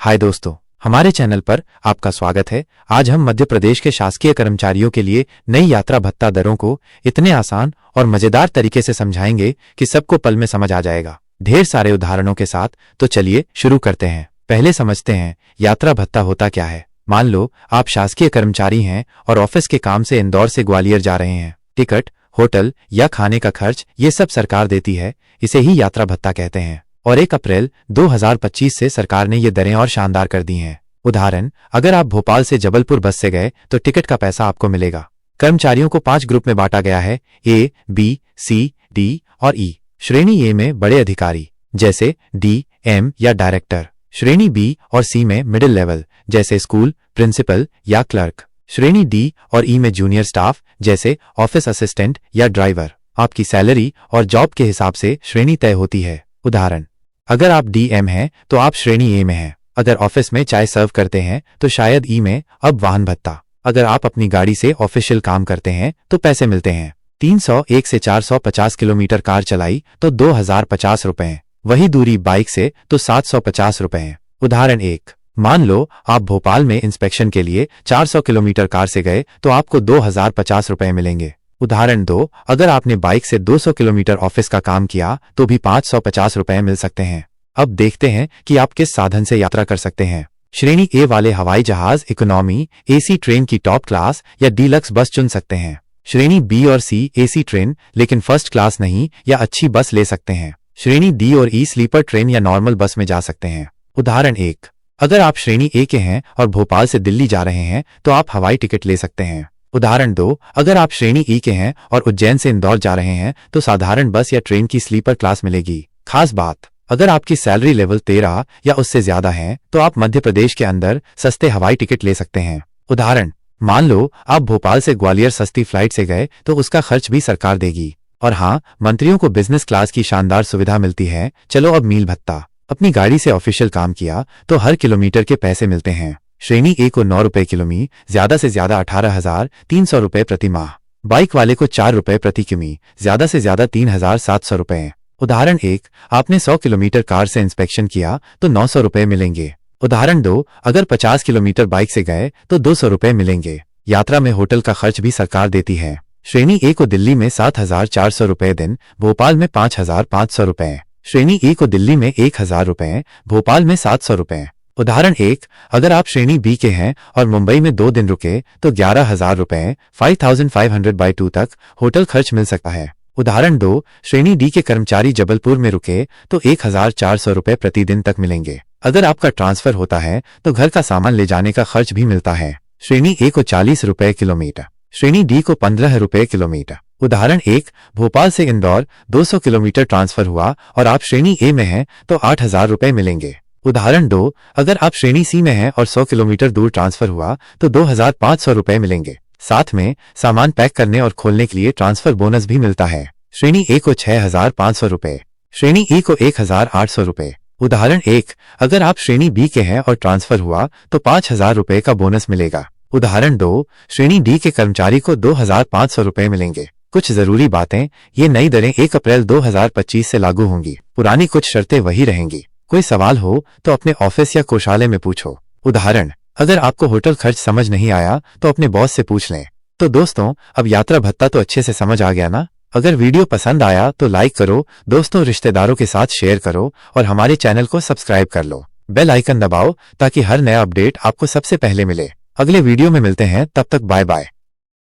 हाय दोस्तों, हमारे चैनल पर आपका स्वागत है। आज हम मध्य प्रदेश के शासकीय कर्मचारियों के लिए नई यात्रा भत्ता दरों को इतने आसान और मजेदार तरीके से समझाएंगे कि सबको पल में समझ आ जाएगा, ढेर सारे उदाहरणों के साथ। तो चलिए शुरू करते हैं। पहले समझते हैं यात्रा भत्ता होता क्या है। मान लो आप शासकीय कर्मचारी हैं और ऑफिस के काम से इंदौर से ग्वालियर जा रहे हैं। टिकट, होटल या खाने का खर्च ये सब सरकार देती है, इसे ही यात्रा भत्ता कहते हैं। और 1 अप्रैल 2025 से सरकार ने ये दरें और शानदार कर दी हैं। उदाहरण, अगर आप भोपाल से जबलपुर बस से गए तो टिकट का पैसा आपको मिलेगा। कर्मचारियों को 5 ग्रुप में बांटा गया है, ए, बी, सी, डी और ई। श्रेणी ए में बड़े अधिकारी जैसे डी, एम या डायरेक्टर। श्रेणी बी और सी में मिडिल लेवल जैसे स्कूल प्रिंसिपल या क्लर्क। श्रेणी डी और ई में जूनियर स्टाफ जैसे ऑफिस असिस्टेंट या ड्राइवर। आपकी सैलरी और जॉब के हिसाब से श्रेणी तय होती है। उदाहरण, अगर आप डीएम हैं तो आप श्रेणी ए में हैं। अगर ऑफिस में चाय सर्व करते हैं तो शायद ई में। अब वाहन भत्ता, अगर आप अपनी गाड़ी से ऑफिशियल काम करते हैं तो पैसे मिलते हैं। 301 से 450 किलोमीटर कार चलाई तो 2050 रुपए। वही दूरी बाइक से तो 750 रुपए। उदाहरण 1, मान लो आप भोपाल में इंस्पेक्शन के लिए 400 किलोमीटर कार से गए तो आपको 2050 रुपए मिलेंगे। उदाहरण 2, अगर आपने बाइक से 200 किलोमीटर ऑफिस का काम किया तो भी 550 रुपए मिल सकते हैं। अब देखते हैं कि आप किस साधन से यात्रा कर सकते हैं। श्रेणी ए वाले हवाई जहाज, इकोनॉमी, एसी ट्रेन की टॉप क्लास या डीलक्स बस चुन सकते हैं। श्रेणी बी और सी एसी ट्रेन लेकिन फर्स्ट क्लास नहीं या अच्छी बस ले सकते हैं। श्रेणी डी और ई स्लीपर ट्रेन या नॉर्मल बस में जा सकते हैं। उदाहरण 1, अगर आप श्रेणी ए के हैं और भोपाल से दिल्ली जा रहे हैं तो आप हवाई टिकट ले सकते हैं। उदाहरण 2, अगर आप श्रेणी ई के हैं और उज्जैन से इंदौर जा रहे हैं तो साधारण बस या ट्रेन की स्लीपर क्लास मिलेगी। खास बात, अगर आपकी सैलरी लेवल 13 या उससे ज्यादा है तो आप मध्य प्रदेश के अंदर सस्ते हवाई टिकट ले सकते हैं। उदाहरण, मान लो आप भोपाल से ग्वालियर सस्ती फ्लाइट से गए तो उसका खर्च भी सरकार देगी। और हाँ, मंत्रियों को बिजनेस क्लास की शानदार सुविधा मिलती है। चलो अब मील भत्ता, अपनी गाड़ी से ऑफिशियल काम किया तो हर किलोमीटर के पैसे मिलते हैं। श्रेणी ए को 9 रुपए किलोमी, ज्यादा से ज्यादा 18,300 रुपए प्रति माह। बाइक वाले को 4 रुपए प्रति किमी, ज्यादा से ज्यादा 3,700 रुपए। उदाहरण 1, आपने 100 किलोमीटर कार से इंस्पेक्शन किया तो 900 रुपए मिलेंगे। उदाहरण 2, अगर 50 किलोमीटर बाइक से गए तो 200 रुपए मिलेंगे। यात्रा में होटल का खर्च भी सरकार देती है। श्रेणी ए को दिल्ली में 7,400 रुपए दिन, भोपाल में 5,500 रुपए। श्रेणी ए को दिल्ली में 1,000 रुपए, भोपाल में 700 रुपए। उदाहरण 1, अगर आप श्रेणी बी के हैं और मुंबई में 2 दिन रुके तो 11,000 रुपए 5,500/2 तक होटल खर्च मिल सकता है। उदाहरण 2, श्रेणी डी के कर्मचारी जबलपुर में रुके तो 1,400 रुपए प्रतिदिन तक मिलेंगे। अगर आपका ट्रांसफर होता है तो घर का सामान ले जाने का खर्च भी मिलता है। श्रेणी ए को 40 रुपए किलोमीटर, श्रेणी डी को 15 रुपए किलोमीटर। उदाहरण 1, भोपाल से इंदौर 200 किलोमीटर ट्रांसफर हुआ और आप श्रेणी ए में हैं तो 8,000 रुपए मिलेंगे। उदाहरण 2, अगर आप श्रेणी सी में हैं और 100 किलोमीटर दूर ट्रांसफर हुआ तो 2,500 रुपए मिलेंगे। साथ में सामान पैक करने और खोलने के लिए ट्रांसफर बोनस भी मिलता है। श्रेणी ए को 6,500 रुपए, श्रेणी ई को 1,800 रुपए। उदाहरण 1, अगर आप श्रेणी बी के हैं और ट्रांसफर हुआ तो 5,000 रुपए का बोनस मिलेगा। उदाहरण 2, श्रेणी डी के कर्मचारी को 2,500 रुपए मिलेंगे। कुछ जरूरी बातें, ये नई दरें 1 अप्रैल 2025 से लागू होंगी। पुरानी कुछ शर्तें वही रहेंगी। कोई सवाल हो तो अपने ऑफिस या कोषालय में पूछो। उदाहरण, अगर आपको होटल खर्च समझ नहीं आया तो अपने बॉस से पूछ लें। तो दोस्तों, अब यात्रा भत्ता तो अच्छे से समझ आ गया ना। अगर वीडियो पसंद आया तो लाइक करो, दोस्तों रिश्तेदारों के साथ शेयर करो और हमारे चैनल को सब्सक्राइब कर लो। बेल आइकन दबाओ ताकि हर नया अपडेट आपको सबसे पहले मिले। अगले वीडियो में मिलते हैं, तब तक बाय बाय।